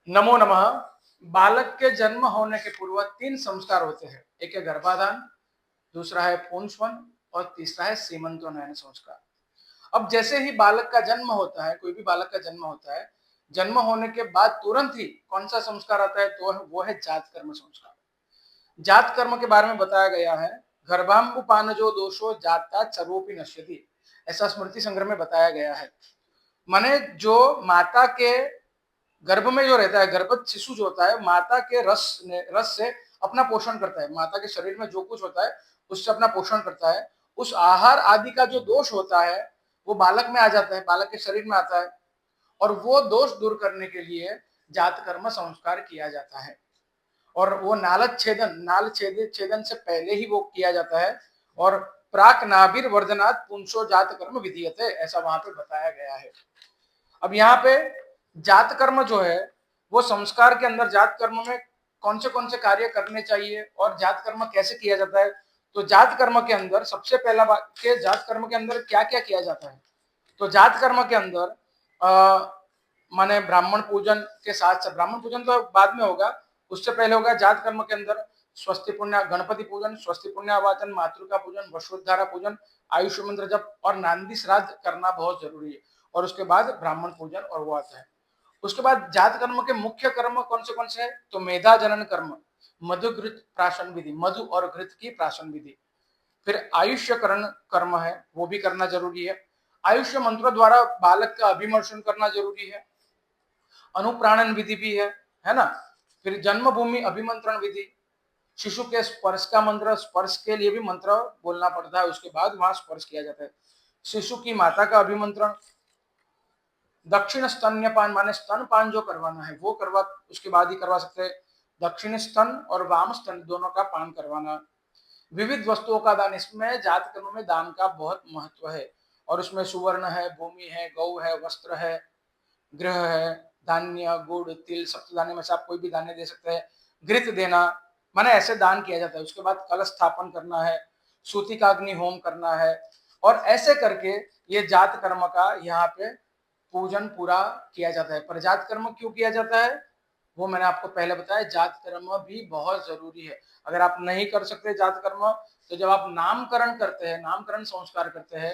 नमो नमः। बालक के जन्म होने के पूर्व 3 संस्कार होते हैं। एक है गर्भाधान, दूसरा है पुंसवन और तीसरा है सीमंतोन्नयन संस्कार। अब जैसे ही बालक का जन्म होता है, कोई भी बालक का जन्म होता है, जन्म होने के बाद तुरंत ही कौन सा संस्कार आता है, तो वो है जात कर्म संस्कार। जात कर्म के बारे में बताया गया है, गर्भाम्बुपानजो दोषो जाता सर्वोपि नश्यति, ऐसा स्मृति संग्रह में बताया गया है। माने जो माता के गर्भ में जो रहता है, गर्भस्थ शिशु जो होता है, माता के रस से अपना पोषण करता है। माता के शरीर में जो कुछ होता है उससे अपना पोषण करता है। उस आहार आदि का जो दोष होता है वो बालक में आ जाता है, बालक के शरीर में आता है, और वो दोष दूर करने के लिए जात कर्म संस्कार किया जाता है। और वो छेदन से पहले ही वो किया जाता है। और प्राक नाभिर वर्धनात् पुंसो जात कर्म विधीयते, ऐसा वहां पे बताया गया है। अब यहाँ पे जात कर्म जो है, वो संस्कार के अंदर जात कर्म में कौन से कार्य करने चाहिए और जात कर्म कैसे किया जाता है। तो जात कर्म के अंदर सबसे पहला बात के जात कर्म के अंदर क्या क्या किया जाता है। तो जात कर्म के अंदर माने ब्राह्मण पूजन के साथ साथ, ब्राह्मण पूजन तो बाद में होगा, उससे पहले होगा जात कर्म के अंदर स्वस्ति पुण्य गणपति पूजन, स्वस्ति पुण्यावाचन, मातृका पूजन, वसुधारा पूजन, आयुष्य मंत्र जप और नांदी श्राद्ध करना बहुत जरूरी है। और उसके बाद ब्राह्मण पूजन और वो आता है। उसके बाद जात कर्म के मुख्य कर्म कौन से है, तो मेधा जनन कर्म, मधु घृत प्राशन विधि, मधु और घृत की प्राशन विधि। फिर आयुष्यकरण कर्म है, वो भी करना जरूरी है। आयुष्य मंत्रों द्वारा बालक का अभिमर्शन करना जरूरी है। अनुप्राणन विधि भी है ना। फिर जन्मभूमि अभिमंत्रण विधि, शिशु के स्पर्श का मंत्र, स्पर्श के लिए भी मंत्र बोलना पड़ता है, उसके बाद वहां स्पर्श किया जाता है। शिशु की माता का अभिमंत्रण, दक्षिण स्तन्यपान माने स्तनपान जो करवाना है वो करवा, उसके बाद ही करवा सकते हैं। दक्षिण स्तन और वाम स्तन दोनों का पान करवाना। विविध वस्तुओं का दान, इसमें जात कर्म में दान का बहुत महत्व है। और उसमें सुवर्ण है, भूमि है, गौ है, वस्त्र है, गृह है, धान्य, गुड़, तिल, सप्तधान्य में से आप कोई भी धान्य दे सकते हैं। घृत देना, माने ऐसे दान किया जाता है। उसके बाद कलश स्थापन करना है, सूतिकाग्नि होम करना है। और ऐसे करके ये जात कर्म का यहाँ पे पूजन पूरा किया जाता है। पर जात कर्म क्यों किया जाता है वो मैंने आपको पहले बताया। जात कर्म भी बहुत जरूरी है। अगर आप नहीं कर सकते जात कर्म, तो जब आप नामकरण करते हैं, नामकरण संस्कार करते हैं,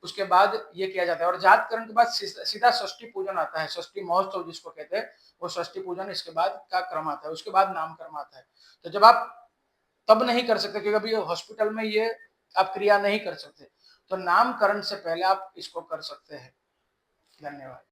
उसके बाद ये किया जाता है। और जातकरण के बाद सीधा षष्ठी पूजन आता है, षष्ठी महोत्सव जिसको कहते हैं, वो षष्ठी पूजन इसके बाद का क्रम आता है। उसके बाद नामकरण आता है। तो जब आप तब नहीं कर सकते, क्योंकि अभी हॉस्पिटल में ये आप क्रिया नहीं कर सकते, तो नामकरण से पहले आप इसको कर सकते हैं। धन्यवाद।